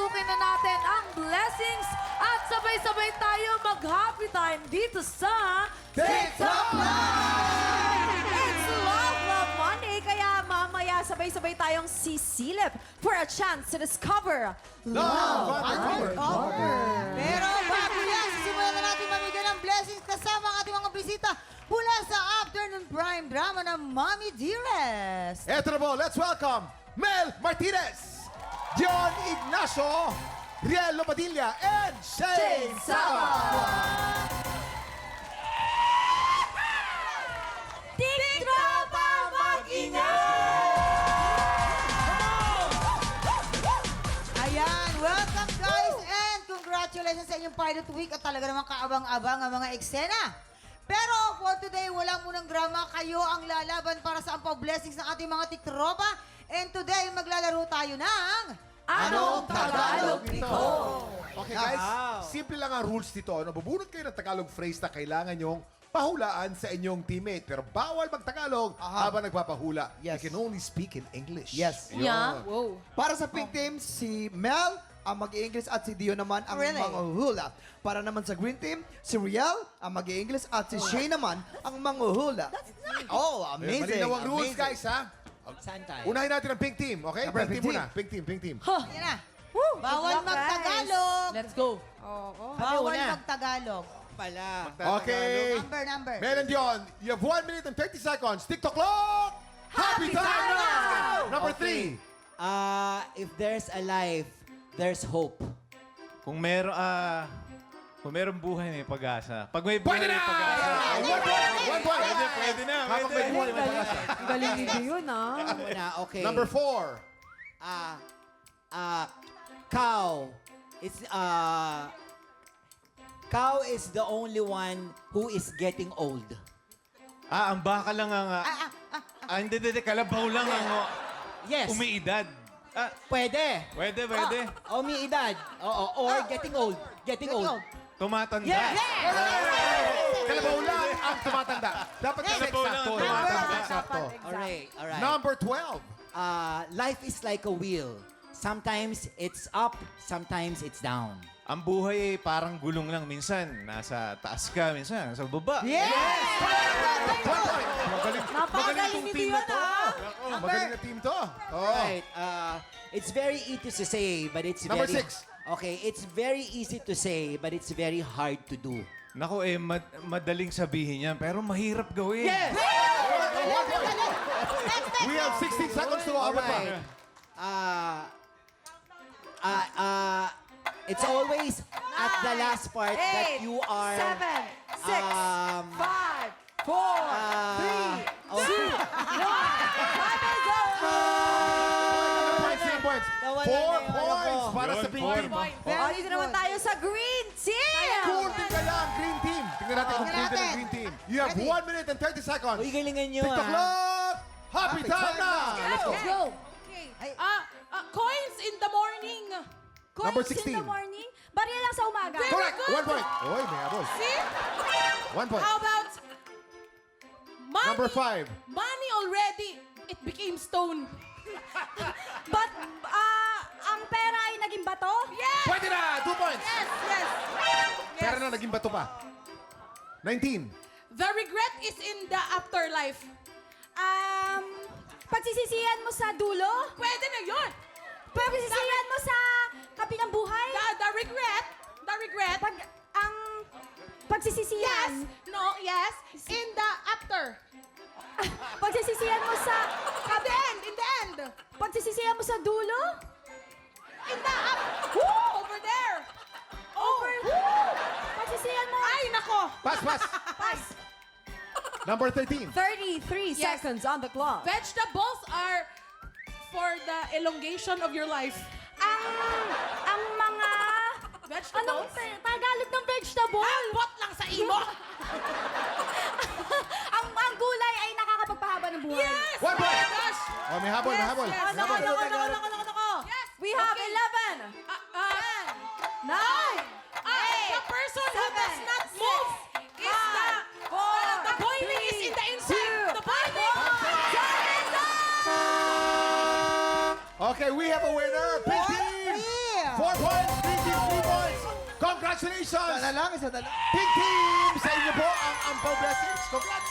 papasukin na natin ang blessings at sabay-sabay tayo mag-happy time dito sa TikTok It's Love Monday, kaya mamaya sabay-sabay tayong sisilip for a chance to discover Love Undercover. Pero bago yan, sisimulan na natin mamigay ng blessings kasama ang ating mga bisita mula sa Afternoon Prime Drama ng Mommy Dearest. Eto na po, let's welcome Mel Martinez, Dion Ignacio, Riel Lopadilla, and Shane Saba. TikTropa mag-ingay! Ayan, welcome guys and congratulations sa inyong pilot week at talaga namang kaabang-abang ang mga eksena. Pero for today, wala munang drama. Kayo ang lalaban para sa ampaw blessings ng ating mga tiktropa. And today, maglalaro tayo ng... Anong Tagalog Nito? Okay guys, simple lang ang rules dito. Ano? Bubunot kayo ng Tagalog phrase na kailangan nyong pahulaan sa inyong teammate. Pero bawal mag-Tagalog habang nagpapahula. Yes. You can only speak in English. Yes. Yun. Yeah. Wow. Para sa pink team, si Mel ang mag-i-English at si Dio naman ang Really? manghuhula. Para naman sa green team, si Riel ang mag-i-English at si Shay naman ang manghuhula. Oh, amazing. Malinaw ang rules amazing. guys, ha? Saan tayo? Unahin natin ang pink team, okay? Siyempre, Pink team pink muna. Pink team. Ayan na. Bawal Good luck, mag-Tagalog. Let's go. Bawal mag-Tagalog. Okay. Number. Mel and Dion, you have 1 minute and 30 seconds. TikTok clock! Happy time now! Number 3. If there's a life, there's hope. Kung meron buhay, may pag-asa. Pag may buhay, Pwede na! may pag-asa. One point. Pwede na, Habang may pwede. buhay, may pag-asa. Ang galing ni Dio na. Muna, okay. Number 4. Cow. Cow is the only one who is getting old. Ang baka lang ang... hindi, kalabaw lang ang Yes. umiidad. Pwede. Pwede. Umiidad. Oo. Or getting old. Getting old. Tumatanda. Yes! Kalabaw lang ang tumatanda. Dapat kasi Kalabaw lang ang eksakto. tumatanda. Eksakto. Alright. Number 12. Life is like a wheel. Sometimes it's up, sometimes it's down. Ang buhay ay parang gulong lang. Minsan, nasa taas ka. Minsan, nasa baba. One point. Napakagaling ni Dio na. Magaling na team to. Oh. Right. It's very easy to say, but it's Number very... 6. Okay, it's very easy to say, but it's very hard to do. Nako, madaling sabihin yan, pero mahirap gawin. Yes! We have 16 seconds to go. Alright. It's always at the last part that Eight, you are... 7, 6, um, 5, 4, 3, 2, 1. Points. Nawala 4 na yung points ano ko. para sa Yun, pink four team. points. Oh, dito naman tayo sa green team. Cool din kaya ang green team. Tingnan natin kung Tingnan cool din ang natin. green team. You have 1 minute and 30 seconds. Uy, galingan nyo TikTok clock! Happy time na! Let's go. Let's go. Coins in the morning. Number Coins in 16. the morning. Barya lang sa umaga. Correct. 1 point. Oy, may habol. See? 1 point. How about money? Number 5. Money already. It became stone. But, ang pera ay naging bato? Yes! Pwede na! 2 points. Yes! Pero na naging bato pa. 19. The regret is in the afterlife. Pagsisisihan mo sa dulo? Pwede na yun. Pagsisisihan mo sa kabilang buhay? The regret. Ang pagsisisihan? Yes. No, yes. In the after. Pagsisisihan mo sa... In the end. Pagsisisihan mo sa dulo? In the up. Over there. Over... Pagsisisihan mo... Ay, nako. Pass. Number 13. 33 Yes. seconds on the clock. Vegetables are for the elongation of your life. Ang mga... Anong Vegetables? Tagalog ng vegetable? Ambot lang sa imo. ang gulay ay nakakapagpahaba ng buhay. Yes! 1 point. Gosh! Oh, may habol, may habol. Yes, May habol. Nako. Yes! We have Okay. 11, 9, The person who does not move is the boiling is in the inside. The boiling. Okay, we have a winner. Pink team. 4 points, Green Team 3 points. Congratulations! Isa na lang, isa na lang. Pink Team! Sa inyo po ang Ampaw Blessings. Congrats!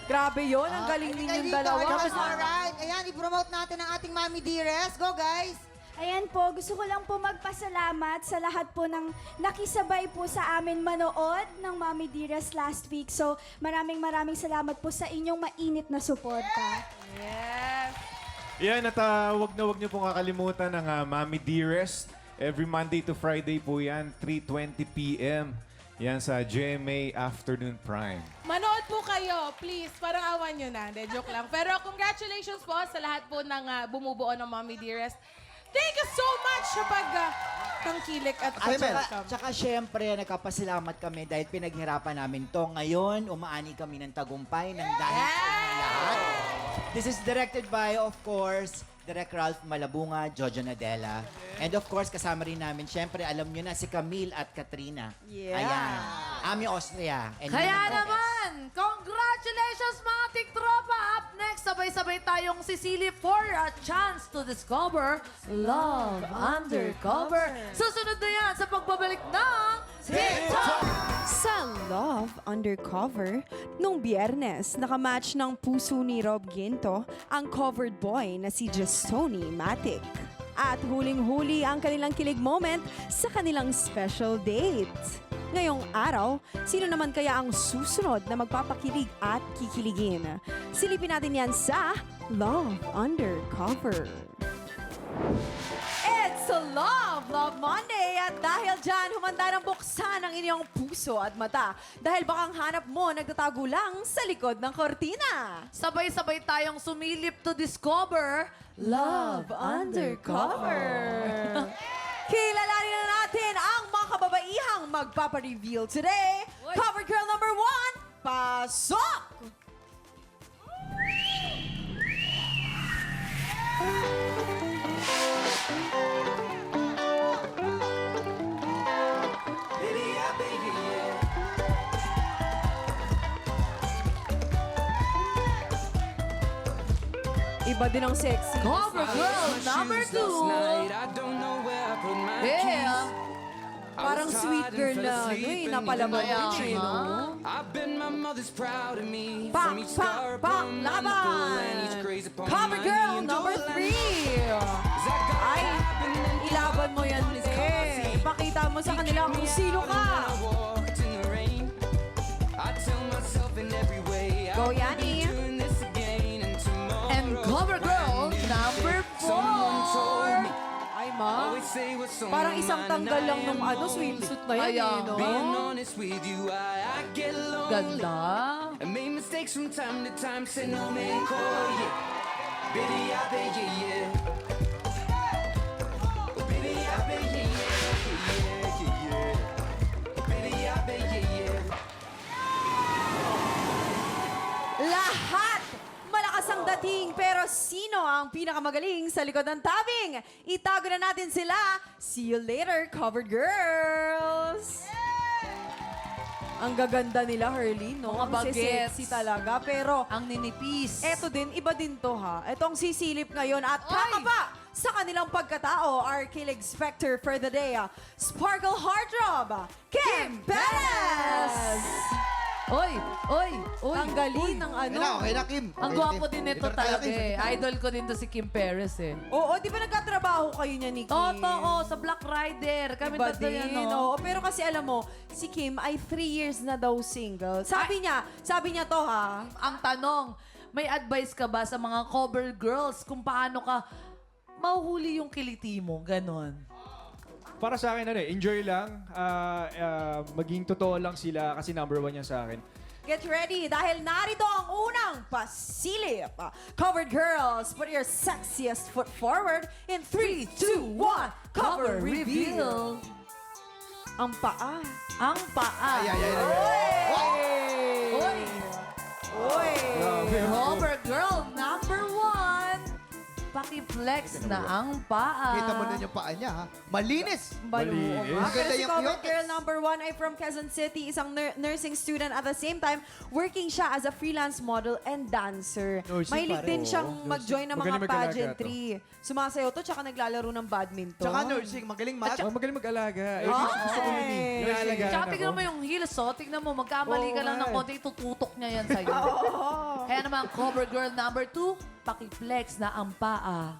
Grabe yon, ang galing Kayo ninyong dito. dalawa. Alright. Ayan, i-promote natin ang ating Mami Dearest. Go, guys! Ayan po, gusto ko lang po magpasalamat sa lahat po ng nakisabay po sa amin manood ng Mommy Dearest last week. So, maraming salamat po sa inyong mainit na suporta. Yan, at wag niyo pong kakalimutan ng Mommy Dearest. Every Monday to Friday po yan, 3:20 p.m. Yan sa GMA Afternoon Prime. Manood po kayo, please. Parang awan nyo na. Hindi, joke lang. Pero congratulations po sa lahat po ng bumubuo ng Mommy Dearest. Thank you so much sa pagtangkilik at At tsaka syempre, nagkapasalamat kami dahil pinaghirapan namin to. Ngayon, umaani kami ng tagumpay ng dahil sa inyo lahat. This is directed by, of course, Direk Ralph Malabunga, Jojo Nadella. And of course, kasama rin namin, syempre, alam nyo na, si Camille at Katrina. Yeah. Ayan. Ami Austria. And Kaya yun ang- naman, congratulations mga tiktropa! Up next, sabay-sabay tayong sisilip for a chance to discover Love Undercover. Susunod na yan sa pagbabalik ng TikTok! Sa Love Undercover, nung Biyernes, nakamatch ng puso ni Rob Ginto ang covered boy na si Justoni Matic. At huling-huli ang kanilang kilig moment sa kanilang special date. Ngayong araw, sino naman kaya ang susunod na magpapakilig at kikiligin? Silipin natin yan sa Love Undercover. It's a Love Monday! At dahil dyan, humanda ng buksan ang inyong puso at mata. Dahil baka ang hanap mo nagtatago lang sa likod ng kortina. Sabay-sabay tayong sumilip to discover Love Undercover. Kilalanin na natin ang mga kababaihang magpapareveal today. Cover girl number 1, pasok! Iba din ang sexy. Cover girl number 2. Yeah. Parang sweet girl na, ano eh, napalaman din eh, no? Bang, bang, bang, laban! Cover girl number 3. Ay, ilaban mo yan, eh. Ipakita mo sa kanila kung sino ka. Go, Yani. And cover girl number 4. Ay, ma. Parang isang tanggal lang ng ano, swimsuit na yan, eh, no? Ganda. I made mistakes from time to time, said no man call, yeah. Baby, I bet, yeah, yeah. Oh, baby, I bet, yeah, yeah, yeah, yeah. Baby, I bet, yeah, yeah. Lahat malakas ang dating, pero sino ang pinakamagaling sa likod ng tabing? Itago na natin sila. See you later, covered girls! Ang gaganda nila, Hurley, no? Mga Ang bagets. sexy talaga, pero Ang ninipis. eto din, iba din to ha. Etong sisilip ngayon at kakaba sa kanilang pagkatao, our kilig specter for the day, Sparkle Heartthrob, Kim Perez! Oy! Ang galing ng ano. Okay na, Kim. Ang Okay na, gwapo Kim. din nito Dito na tayo, talaga Kim. eh. Idol ko din to si Kim Perez eh. Oo, di ba nagkatrabaho kayo niya ni Kim? Oo, sa Black Rider. Kami Iba tatlo yan, din, no? oo. Pero kasi alam mo, si Kim ay 3 years na daw single. Sabi niya to ha. Ang tanong, may advice ka ba sa mga cover girls kung paano ka mahuhuli yung kiliti mo? Ganon. Para sa akin, enjoy lang. Maging totoo lang sila kasi number 1 yan sa akin. Get ready dahil narito ang unang pasilip. Covered girls, put your sexiest foot forward in 3, 2, 1. Cover reveal. Ang paa. Ang paa. Oy! Cover girl number 1. Paki-flex na ang paa. Kita mo na yung paa niya, ha? Malinis. Malinis. Pero Maganda si yung cover cutex. girl number 1 ay from Quezon City, isang nursing student at the same time, working siya as a freelance model and dancer. Nursing Mahilig pare. din siyang Oo, mag-join ng magaling mga mag-alaga pageantry. Sumasayaw to, tsaka naglalaro ng badminton. Tsaka nursing, magaling mag. Oh, magaling mag-alaga. Eh, Ah, gusto ko yun eh. Ay. Inaalagaan Tsaka ako. tignan mo yung heels, oh. Tignan mo, magkamali ka Oo lang ng nga. konti, tututok niya yan sa'yo. Kaya naman, cover girl number 2, paki-flex na ang paa.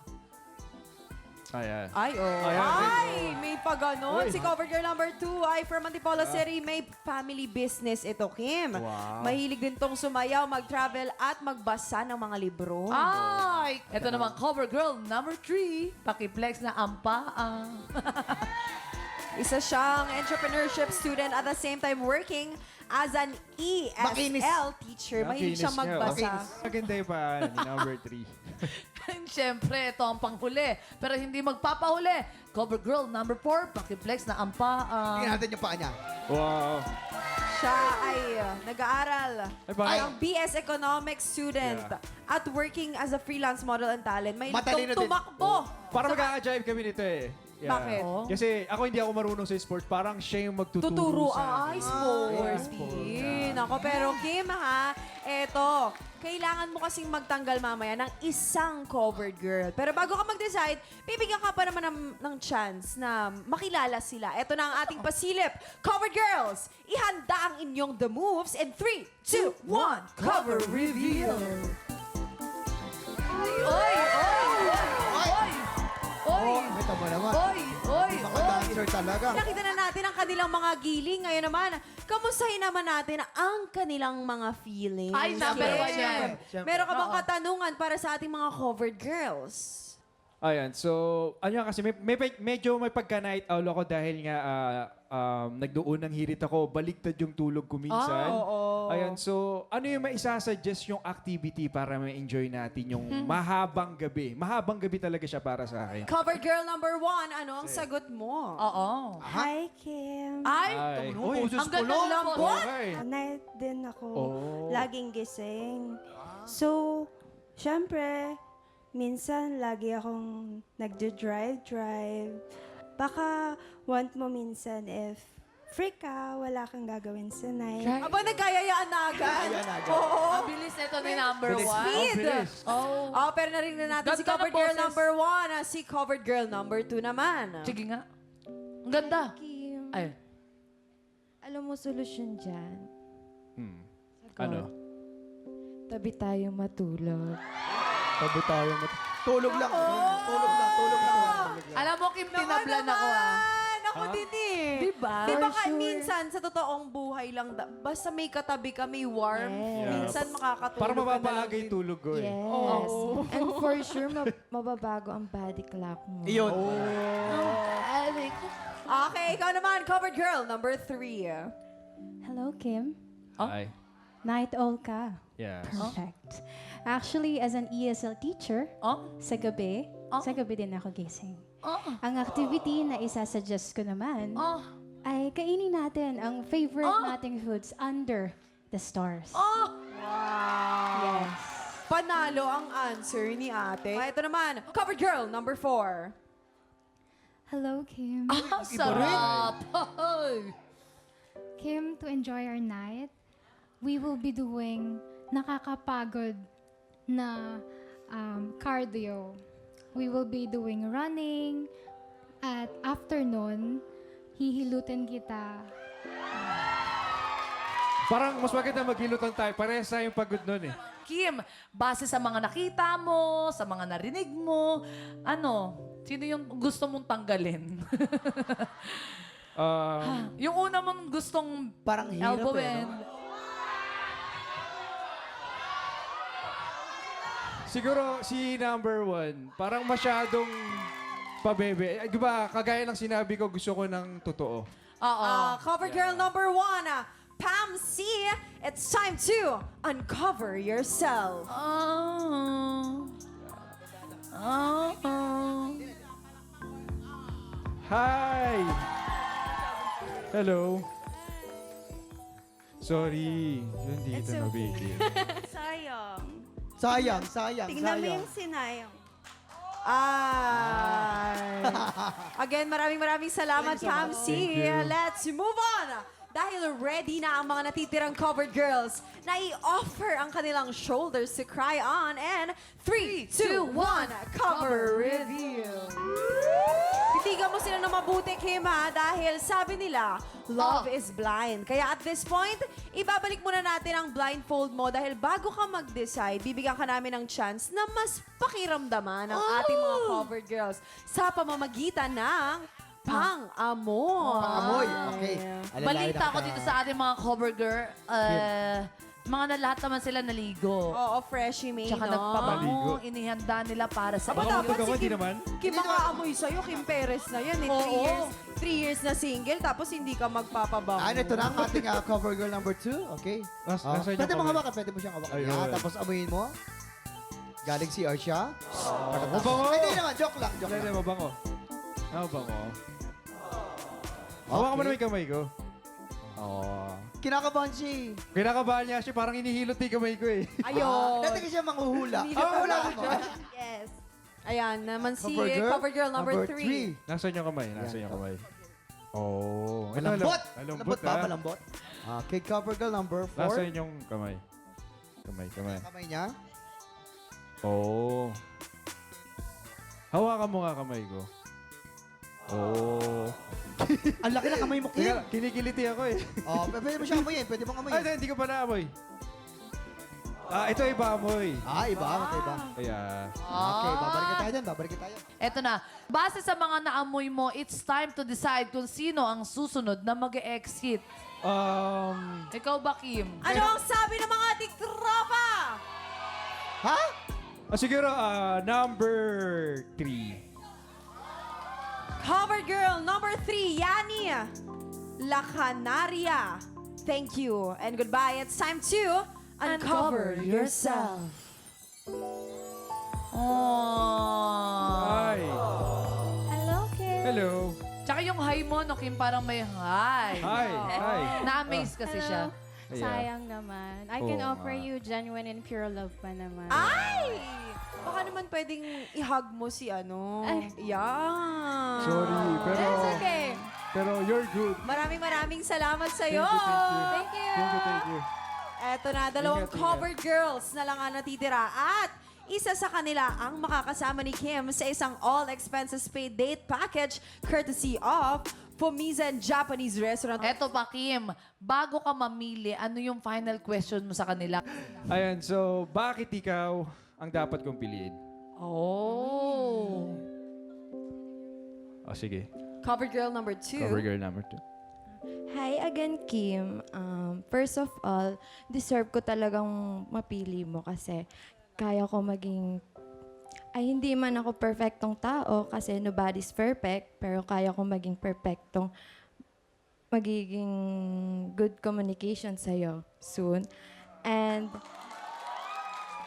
Ayan. Ay, oh. Ayan. Ay, may pa ganon. Uy. Si cover girl number 2 ay from Antipolo City. May family business ito, Kim. Wow. Mahilig din tong sumayaw, mag-travel at magbasa ng mga libro. Ay! Ito naman, cover girl number 3, paki-flex na ang paa. Isa siyang entrepreneurship student at the same time working as an Makinis. ESL teacher. Mahilig siyang Makinis nga, oh. magbasa. Maganda yung paa ni number 3. Siyempre, ito ang panghuli. Pero hindi magpapahuli. Cover girl number 4, paki-flex na ang paa. Tingnan natin yung paa niya. Wow. Siya ay nag-aaral Ay, bakit? ng BS Economics student at working as a freelance model and talent. May Matalino din. tumakbo. Para magkaka-jive kami nito eh. Bakit? Kasi ako hindi ako marunong sa sports. Parang siya yung magtuturo Tuturo sa ay akin. sports. Nako, pero Kim ha, eto, kailangan mo kasing magtanggal mamaya ng isang covered girl. Pero bago ka mag-decide, bibigyan ka pa naman ng chance na makilala sila. Eto na ang ating pasilip. Covered girls, ihanda ang inyong the moves in 3, 2, 1, cover reveal. Oy! Oy! Oy! Oy! Kita mo naman. Oy! Oy! Mga dancer talaga. Nakita na natin ang kanilang mga giling. Ngayon naman, kamustahin naman natin ang kanilang mga feelings. Ay, number Kim. one yan. Meron ka bang katanungan para sa ating mga covered girls? Ayan, so, ano yan kasi, medyo may pagka-night owl ako dahil nga nagdoon ng hirit ako, baliktad yung tulog ko minsan. oo. Ayan, so, ano yung maisasuggest yung activity para ma-enjoy natin yung mahabang gabi? Mahabang gabi talaga siya para sa akin. Covered girl number 1, ano ang sagot mo? Oo. Hi, Kim. Ay! Ay, Uy, Ang ganda ng lambot! okay. Night din ako. Oh. Laging gising. So, syempre, minsan lagi akong nagde-drive. Baka want mo minsan if free ka, wala kang gagawin sa night. Aba, nagkayayaan na agad. Oo. Ang bilis nito ni number 1. Speed. Oh. Oh, pero narinig na natin si Ganda ng covered girl boses. number 1. Si covered girl number 2 naman. Sige nga. Ang ganda. Kim, Ay. alam mo solusyon dyan? Ano? Tabi tayo matulog. Tulog lang. Tulog lang. Tulog lang. Alam mo, Kim, tinablan ako ah. Ako din eh. Diba? Di ba For sure. minsan sa totoong buhay lang, basta may katabi ka, may warm, Yes. minsan makakatulog Para ka na mababaga lang yung tulog ko eh. Yes. Oo. And for sure, mababago ang body clock mo. Iyon. Okay, ikaw naman, covered girl number 3. Hello, Kim. Ay. Night owl ka. Yes. Perfect. Actually, as an ESL teacher, Oh? sa gabi din ako gising. Oh? Ang activity na isasuggest ko naman Oh? ay kainin natin ang favorite nating foods under the stars. Oh? Yes. Panalo ang answer ni ate. Ito naman, covered girl number 4. Hello, Kim. Ah, sarap. Ay. Kim, to enjoy our night, we will be doing nakakapagod na cardio. We will be doing running. At afternoon, hihilutin kita. Parang mas maganda maghilutan tayo. Parehas tayong pagod nun eh. Kim, base sa mga nakita mo, sa mga narinig mo, ano, sino yung gusto mong tanggalin? Yung una mong gustong Parang hirap elbowin. Siguro si number 1, parang masyadong pabebe. Di ba, kagaya ng sinabi ko, gusto ko ng totoo. Oo. Covered girl number 1, Pam C. It's time to uncover yourself. Hi! Hello. Sorry. Yun dito na, baby. Sayang. Sayang. Tingnan mo yung sinayang. Again, maraming salamat, Kamsi. Let's move on. Dahil ready na ang mga natitirang covered girls na i-offer ang kanilang shoulders to cry on. And 3, 2, 1, cover reveal. Titigan mo sila na mabuti, Kim, ha? Dahil sabi nila, love is blind. Kaya at this point, ibabalik muna natin ang blindfold mo dahil bago ka mag-decide, bibigyan ka namin ng chance na mas pakiramdaman ang ating mga covered girls sa pamamagitan ng pang-amoy. Pang-amoy, okay. Balita ko dito sa ating mga cover girl, mga na lahat naman sila naligo. Oo, freshie May, Tsaka no? nagpabango, inihanda nila para sa Aba, inyo. dapat si Kim, naman. Kim ang aamoy sa'yo, Kim Perez na yan. Oo. 3 years na single, tapos hindi ka magpapabango. Ito na ang ating cover girl number 2. Okay? Nasa inyo Pwede mo kamay. hawakan, pwede mo siyang hawakan. Ayun. Yan, tapos amuyin mo. Galing si Arsha. mabango. Hindi naman, joke lang, joke Hindi, lang. mabango. Mabango. Hawakan mo na yung kamay ko. Kinakabahan siya. Kinakabahan niya siya, parang hinihilot yung kamay ko eh. Ayun. Dati ka siya manghuhula. Wala mo siya. Yes. Ayan, naman si Cover girl number 3. Nasaan yung kamay? Nasaan yung kamay? Oh. Malambot. Malambot ba? ha? Malambot. Okay, cover girl number 4. Nasaan yung kamay? Kamay. Kamay niya. Oh. Hawakan mo nga kamay ko. Oh. Ang laki na kamay mo, Kim. Teka, kinikiliti ako eh. Pwede mo siyang amuyin. Pwede mong Ay, amuyin. hindi ko pa naamoy. Ito iba amoy. Iba. Iba. Kaya, Okay, babalik tayo. Eto na. Base sa mga naamoy mo, it's time to decide kung sino ang susunod na mag-exit. Ikaw ba, Kim? Ano ang sabi ng mga ating tropa? Ha? siguro, number 3. Cover girl number 3, Yani La Canaria. Thank you and goodbye. It's time to uncover yourself. Oh. Hi. Hello, Kim. Hello. Tsaka yung hi mo, no, Kim, parang may hi. Hi. Na-amaze kasi siya. Sayang naman. I can offer you genuine and pure love pa naman. Ay! Baka naman pwedeng i-hug mo si ano. Yan. Sorry, pero... That's okay. Pero you're good. Maraming salamat sa'yo. Thank you. Eto na, dalawang Ingat. cover girls na lang ang natitira. At isa sa kanila ang makakasama ni Kim sa isang all-expenses paid date package courtesy of Fumizen Japanese Restaurant. Eto pa, Kim, bago ka mamili, ano yung final question mo sa kanila? Ayan, so bakit ikaw ang dapat kong piliin? Oh. Sige. Cover girl number 2. Cover girl number 2. Hi again, Kim. First of all, deserve ko talagang mapili mo kasi kaya ko maging... Ay, hindi man ako perfectong tao kasi nobody's perfect, pero kaya ko maging perfectong magiging good communication sa'yo soon. And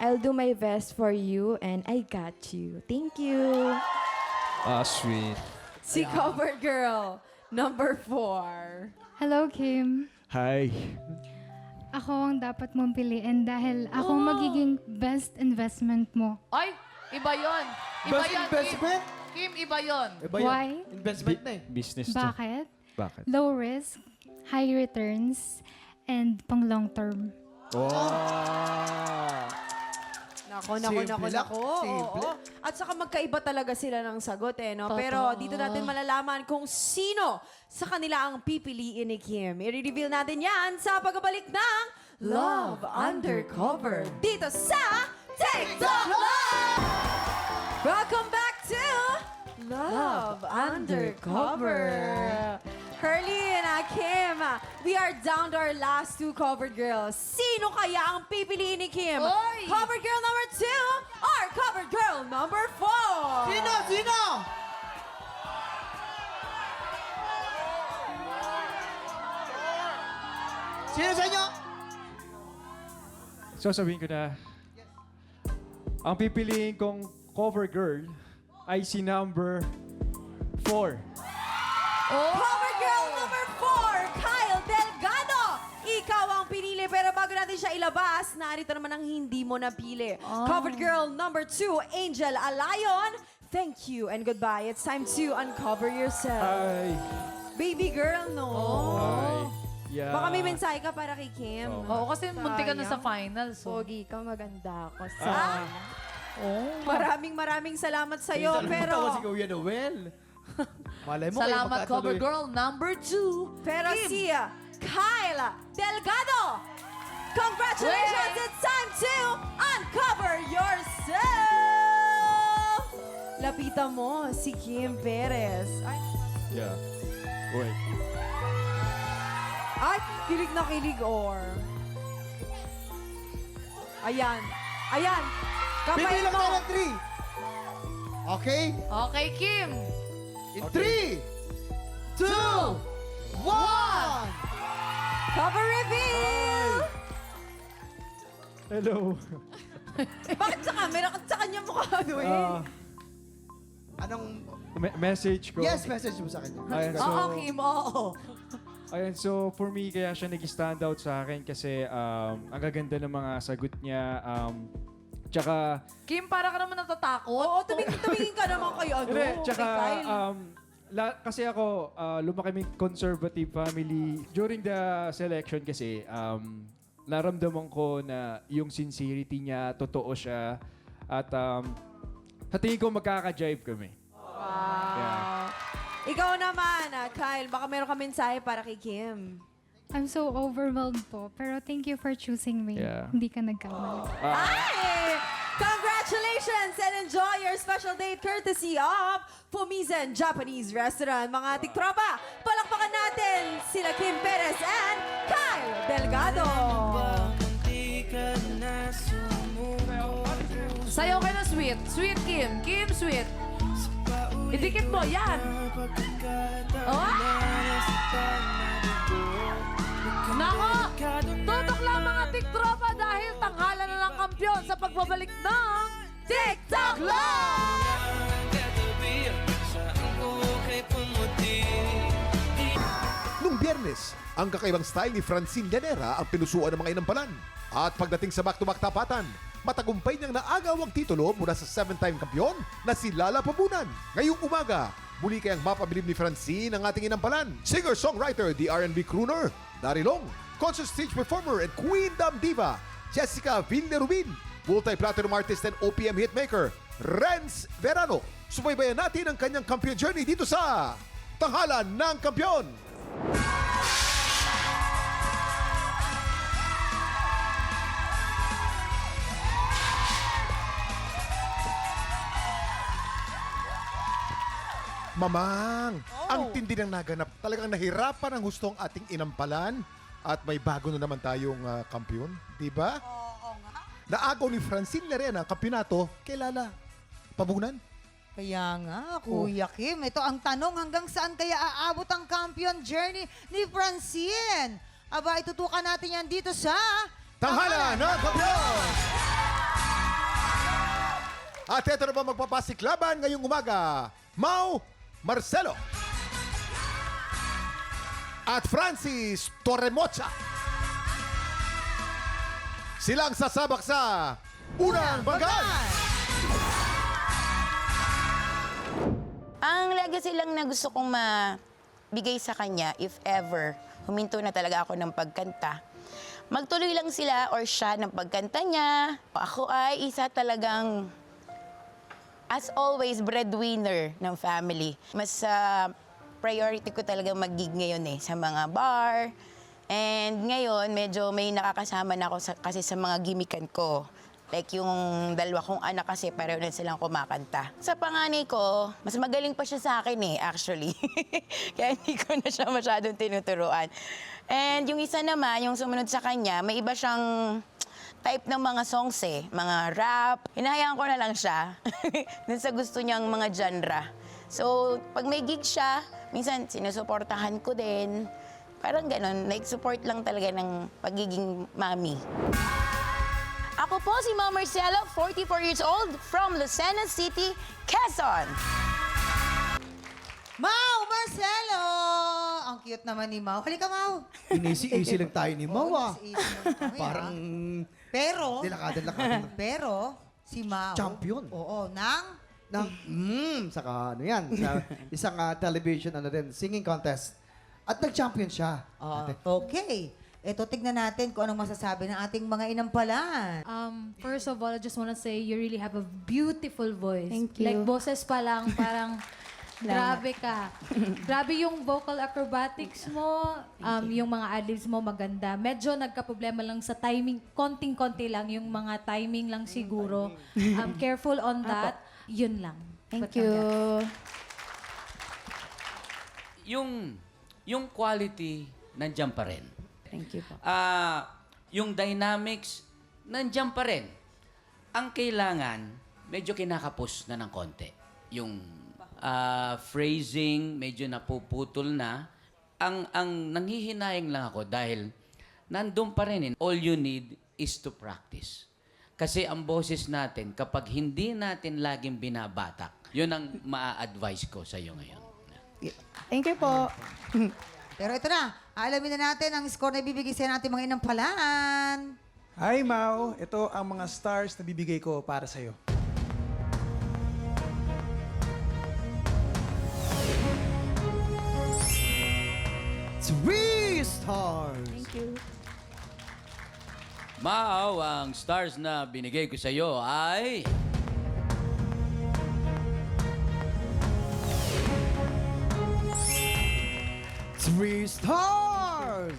I'll do my best for you and I got you. Thank you. Sweet. Si cover girl number 4. Hello, Kim. Hi. Ako ang dapat mong piliin dahil ako ang magiging best investment mo. Ay, iba yon. Iba Best yon, investment? Kim, iba yon. Why? Investment na eh. Business to. Bakit? Bakit? Low risk, high returns, and pang long term. Nako. Simple. Oo. At saka magkaiba talaga sila ng sagot eh, no? Pero dito natin malalaman kung sino sa kanila ang pipiliin ni Kim. I-reveal natin yan sa pagbabalik ng Love Undercover dito sa TikTok Live! Welcome back to Love Undercover. Curly and Kim, we are down to our last 2 covered girls. Sino kaya ang pipiliin ni Kim? Oy! Covered girl number 2 or covered girl number 4? Sino? Sino sa inyo? So sabihin ko na, ang pipiliin kong cover girl ay si number 4. Cover girl number 4, Kyle Delgado. Ikaw ang pinili, pero bago natin siya ilabas, narito naman ang hindi mo napili. Covered girl number 2, Angel Alayon. thank you and goodbye. It's time to uncover yourself. Ay. Baby girl, no? Ay. Yeah. Baka may mensahe ka para kay Kim. Oo, kasi munti ka na sa Sayang. finals. So. Pogi ka, maganda ako. Maraming salamat sa'yo. Tawa si Pero, Kuya Noel. Malay mo, Salamat, kayo cover magkatuloy. girl number 2. pero si Kyle Delgado, congratulations! It's time to uncover yourself! Lapitan mo si Kim Perez. Yeah. Wait. Ay, kilig na kilig or... Ayan. Ayan. Kapay Bibilang mo. tayo ng 3. Okay? Okay, Kim. In 3, 2, 1! Cover reveal! Hello. Bakit sa camera? Sa kanya mukha, Noel? Anong... Message ko. Yes, message mo sa kanya. Ayan, so, Oo, Kim, oo. Ayan, so for me, kaya siya nag-stand out sa akin kasi ang gaganda ng mga sagot niya. Tsaka, Kim, para ka naman natatakot. Oo, tumingin ka naman kayo, ano? hindi, tsaka, kay Kyle. kasi ako, lumaki kami conservative family. During the selection kasi, naramdaman ko na yung sincerity niya, totoo siya. At sa tingin ko magkaka-jive kami. Wow. Yeah. Ikaw naman, Kyle, baka meron ka mensahe para kay Kim. I'm so overwhelmed po. Pero thank you for choosing me. Yeah. Hindi ka nagkamali. Ay! Congratulations and enjoy your special date courtesy of Fumizen Japanese Restaurant. Mga tiktropa, palakpakan natin sila Kim Perez and Kyle Delgado. Sayaw ka na sweet. Sweet, Kim. Kim, sweet. Idikit mo, yan. Oh! Nako! Tutok lang mga tiktropa dahil tanghalan na ng kampyon sa pagbabalik ng TikTok Live! Nung Biyernes, ang kakaibang style ni Francine Llanera ang pinusuan ng mga inampalan. At pagdating sa back-to-back tapatan, matagumpay niyang naagaw ang titulo mula sa 7-time kampiyon na si Lala Pabunan. Ngayong umaga, muli kayang mapabilib ni Francine ang ating inampalan. Singer-songwriter, the R&B crooner, Darilong, concert stage performer and Queen Dam Diva, Jessica Villarubin, multi-platinum artist and OPM hitmaker, Renz Verano. Subaybayan natin ang kanyang kampiyon journey dito sa Tanghalan ng Kampiyon. Mamang, ang tindi ng naganap. Talagang nahirapan ang hustong ating inampalan at may bago na naman tayong kampiyon, di ba? Oo nga. Naagaw ni Francine Llanera ang kampyonato kay Lala Pabunan. Kaya nga, Kuya Kim, ito ang tanong, hanggang saan kaya aabot ang champion journey ni Francine? Aba, itutukan natin yan dito sa... Tanghalan ng Kampiyon! At ito na ba magpapasiklaban ngayong umaga? Mau Marcelo at Francis Torremocha. Silang sasabak sa Unang Bagay! Ang legacy lang na gusto kong mabigay sa kanya, if ever, huminto na talaga ako ng pagkanta, magtuloy lang sila or siya ng pagkanta niya. Ako ay isa talagang, as always, breadwinner ng family. Mas priority ko talaga mag-gig ngayon sa mga bar. And ngayon, medyo may nakakasama na ako kasi sa mga gimikan ko. Like yung dalawa kong anak kasi pareho na silang kumakanta. Sa panganay ko, mas magaling pa siya sa akin actually. Kaya hindi ko na siya masyadong tinuturuan. And yung isa naman, yung sumunod sa kanya, may iba siyang type ng mga songs mga rap. Hinahayaan ko na lang siya dun sa gusto niyang mga genre. So, pag may gig siya, minsan sinusuportahan ko din. Parang ganon, like support lang talaga ng pagiging mami. Ako po si Ma'am Marcelo, 44 years old, from Lucena City, Quezon. Mau Marcelo! Ang cute naman ni Mau. Halika, Mau. Easy lang tayo ni Mau, ah. Easy lang kami, Parang... Pero, Dilakada. pero, si Mau. Champion. Oo, ng saka ano yan, sa isang television singing contest. At nag-champion siya. Okay. Ito, tignan natin kung anong masasabi ng ating mga inampalan. First of all, I just want to say you really have a beautiful voice. Thank you. Like boses pa lang, parang grabe ka. Grabe yung vocal acrobatics mo, yung mga adlibs mo maganda. Medyo nagka-problema lang sa timing, konting-konti lang, yung mga timing lang siguro. Careful on that. Yun lang. Thank you. Yung quality, nandiyan pa rin. Thank you po. Yung dynamics, nandiyan pa rin. Ang kailangan, medyo kinakapos na ng konti. Yung phrasing, medyo napuputol na. Ang nanghihinayang lang ako dahil nandun pa rin. All you need is to practice. Kasi ang boses natin, kapag hindi natin laging binabatak, yun ang maa-advise ko sa iyo ngayon. Thank you po. Pero ito na, alamin na natin ang score na ibibigay sa natin mga inampalan. Hi, Mau. Ito ang mga stars na bibigay ko para sa'yo. Three stars! Thank you. Mau, ang stars na binigay ko sa iyo ay... Three stars!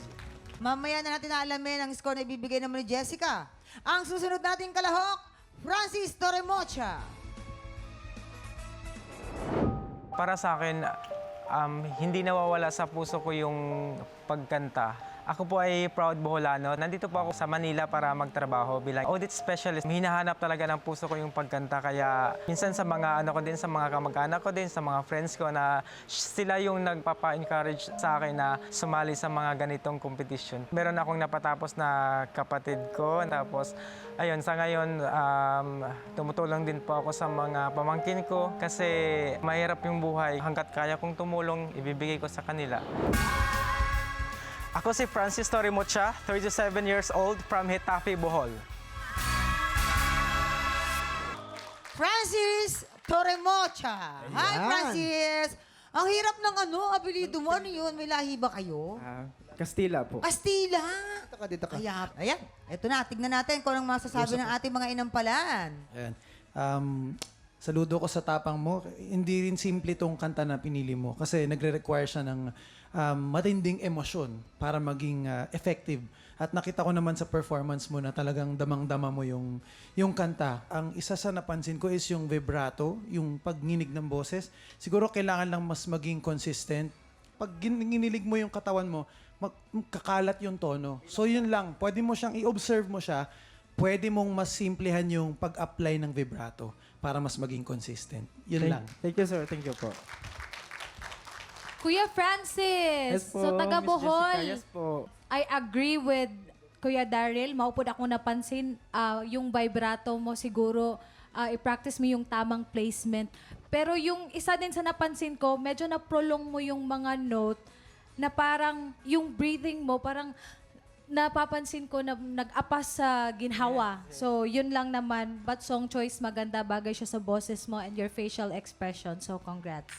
Mamaya na natin alamin ang score na ibibigay naman ni Jessica. Ang susunod nating kalahok, Francis Torremocha. Para sa akin, hindi nawawala sa puso ko yung pagkanta. Ako po ay proud Boholano. Nandito po ako sa Manila para magtrabaho bilang audit specialist. Hinahanap talaga ng puso ko yung pagkanta. Kaya minsan sa mga sa mga kamag-anak ko din, sa mga friends ko na sila yung nagpapa-encourage sa akin na sumali sa mga ganitong competition. Meron akong napatapos na kapatid ko. Tapos, ayun, sa ngayon, tumutulong din po ako sa mga pamangkin ko kasi mahirap yung buhay. Hanggat kaya kong tumulong, ibibigay ko sa kanila. Ako si Francis Torremocha, 37 years old, from Hitafe, Bohol. Francis Torremocha. Hi, Francis! Ang hirap ng apelido mo. Ano yun? May lahi ba kayo? Kastila po. Kastila! Dito ka. Kaya, ayan. Ito na, tignan natin kung anong masasabi ng ating mga inampalan. Ayan. Saludo ko sa tapang mo. Hindi rin simple itong kanta na pinili mo kasi nagre-require siya ng matinding emosyon para maging effective. At nakita ko naman sa performance mo na talagang damang-dama mo yung kanta. Ang isa sa napansin ko is yung vibrato, yung pagninig ng boses. Siguro kailangan lang mas maging consistent. Pag ginilig mo yung katawan mo, kakalat yung tono. So yun lang, pwede mo siyang i-observe mo siya, pwede mong mas simplihan yung pag-apply ng vibrato para mas maging consistent. Yun lang. Thank you, sir. Thank you po. Kuya Francis, Yes po, so taga Miss Bohol. Jessica. Yes po. I agree with Kuya Daryl. Maupod ako napansin, yung vibrato mo siguro, i-practice mo yung tamang placement. Pero yung isa din sa napansin ko, medyo na-prolong mo yung mga note na parang yung breathing mo, parang napapansin ko na nag-apas sa ginhawa. So, yun lang naman. But song choice, maganda. Bagay siya sa boses mo and your facial expression. So, congrats.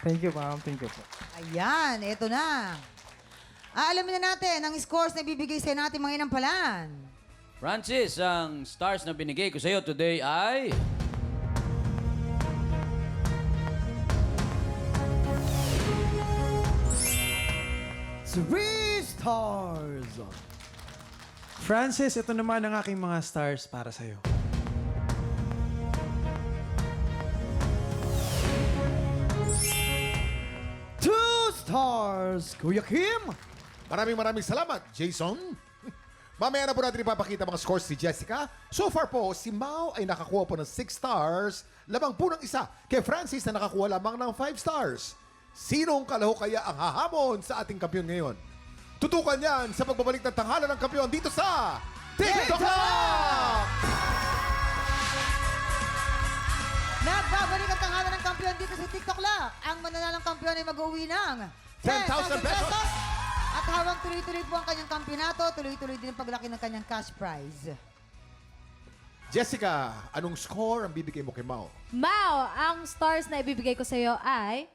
Thank you, ma'am. Thank you po. Ayan, ito na. Alamin na natin ang scores na ibibigay sa natin mga inampalan. Francis, ang stars na binigay ko sa iyo today ay... Three stars! Francis, ito naman ang aking mga stars para sa'yo. Two stars, Kuya Kim! Maraming salamat, Jason. Mamaya na po natin ipapakita mga scores ni Jessica. So far po, si Mau ay nakakuha po ng 6 stars, lamang po ng isa kay Francis na nakakuha lamang ng 5 stars. Sinong kalahok kaya ang hahamon sa ating kampiyon ngayon? Tutukan yan sa pagbabalik ng tanghalan ng kampiyon dito sa TikTok Lock! Nagbabalik ang tanghalan ng kampiyon dito sa TikTok Lock. Ang mananalang kampiyon ay mag-uwi ng 10,000 pesos! At habang tuloy-tuloy po ang kanyang kampyonato, tuloy-tuloy din ang paglaki ng kanyang cash prize. Jessica, anong score ang bibigay mo kay Mau? Mau, ang stars na ibibigay ko sa iyo ay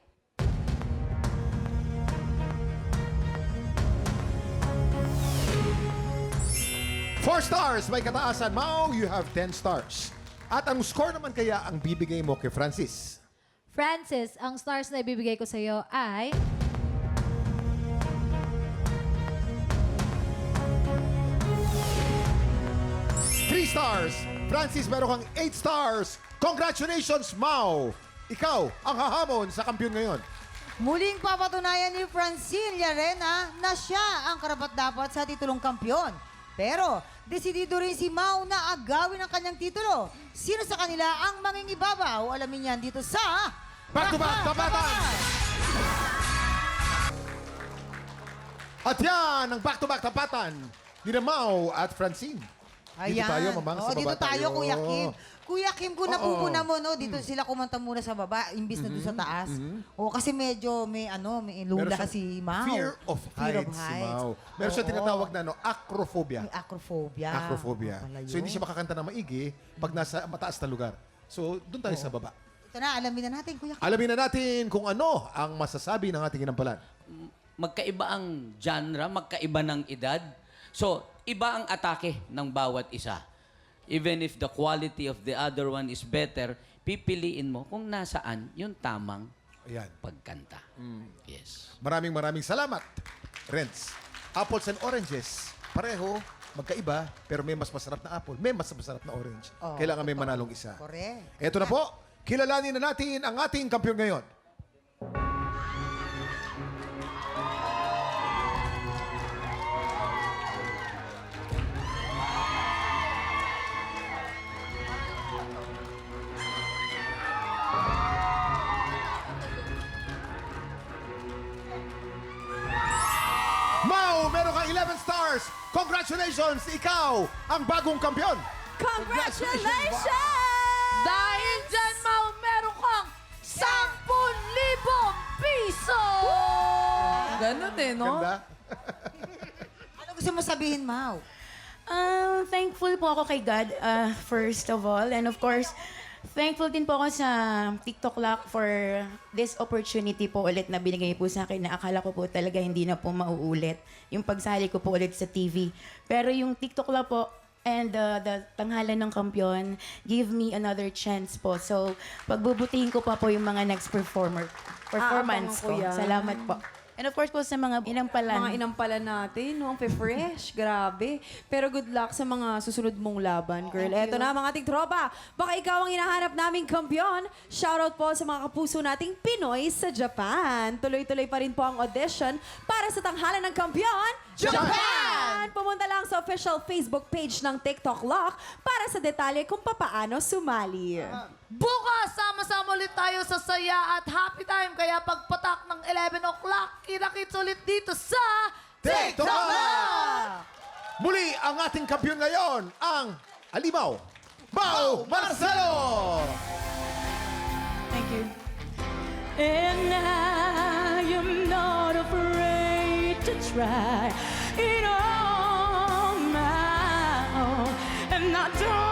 4 stars, may kataasan. Mau, you have 10 stars. At anong score naman kaya ang bibigay mo kay Francis? Francis. Ang stars na ibibigay ko sa iyo ay 3 stars. Francis, meron kang 8 stars. Congratulations, Mau! Ikaw ang hahamon sa kampiyon ngayon. Muling papatunayan ni Francine Llarena na siya ang karapat-dapat sa titulong kampyon. Pero, desidido rin si Mau na agawin ang kanyang titulo. Sino sa kanila ang mangingibabaw? Alamin yan dito sa... Back-to-back tapatan! At yan ang back-to-back tapatan ni Mau at Francine. Dito tayo, mamang, sa baba dito tayo, Kuya Kim. Kuya Kim, kung napupuna mo, no, dito sila kumanta muna sa baba, imbis na doon sa taas. Kasi medyo may lula Meron si Mau. Fear of heights si Mau. Meron siya tinatawag na acrophobia. May acrophobia. Acrophobia. So hindi siya makakanta na maigi pag nasa mataas na lugar. So doon tayo sa baba. Ito na, alamin na natin, Kuya Kim. Alamin na natin kung ano ang masasabi ng ating inampalan. Magkaiba ang genre, magkaiba ng edad. So, iba ang atake ng bawat isa. Even if the quality of the other one is better, pipiliin mo kung nasaan yung tamang pagkanta. Yes. Maraming salamat, Renz. Apples and oranges, pareho, magkaiba, pero may mas masarap na apple, may mas masarap na orange. Kailangan may manalong isa. Correct. Ito na po, kilalanin na natin ang ating kampiyon ngayon. Mau, meron kang 11 stars. Congratulations! Ikaw ang bagong kampiyon. Congratulations! Dahil dyan, Mau, meron kang 10,000 piso! Ganun eh, no? Ganda. Ano gusto mo sabihin, Mau? Thankful po ako kay God, first of all. And of course, thankful din po ako sa TikTok Lock for this opportunity po ulit na binigay po sa akin na akala ko po talaga hindi na po mauulit. Yung pagsali ko po ulit sa TV. Pero yung TikTok Lock po and the tanghalan ng kampiyon give me another chance po. So, pagbubutihin ko pa po yung mga next performance ko. Salamat po. And of course po sa mga inampalan. Mga inampalan natin, no? Ang fresh, grabe. Pero good luck sa mga susunod mong laban, girl. Eto na, mga ating tropa. Baka ikaw ang hinahanap naming kampiyon. Shoutout po sa mga kapuso nating Pinoy sa Japan. Tuloy-tuloy pa rin po ang audition para sa tanghalan ng kampiyon, Japan! Pumunta lang sa official Facebook page ng TikTok Lock para sa detalye kung papaano sumali. Bukas, sama-sama ulit tayo sa saya at happy time. Kaya pagpatak ng 11 o'clock, kinakits ulit dito sa TikTok Lock! Muli, ang ating kampiyon ngayon, ang Alimaw, Mau Marcelo! Thank you. And I am not afraid to try it on my own. And I don't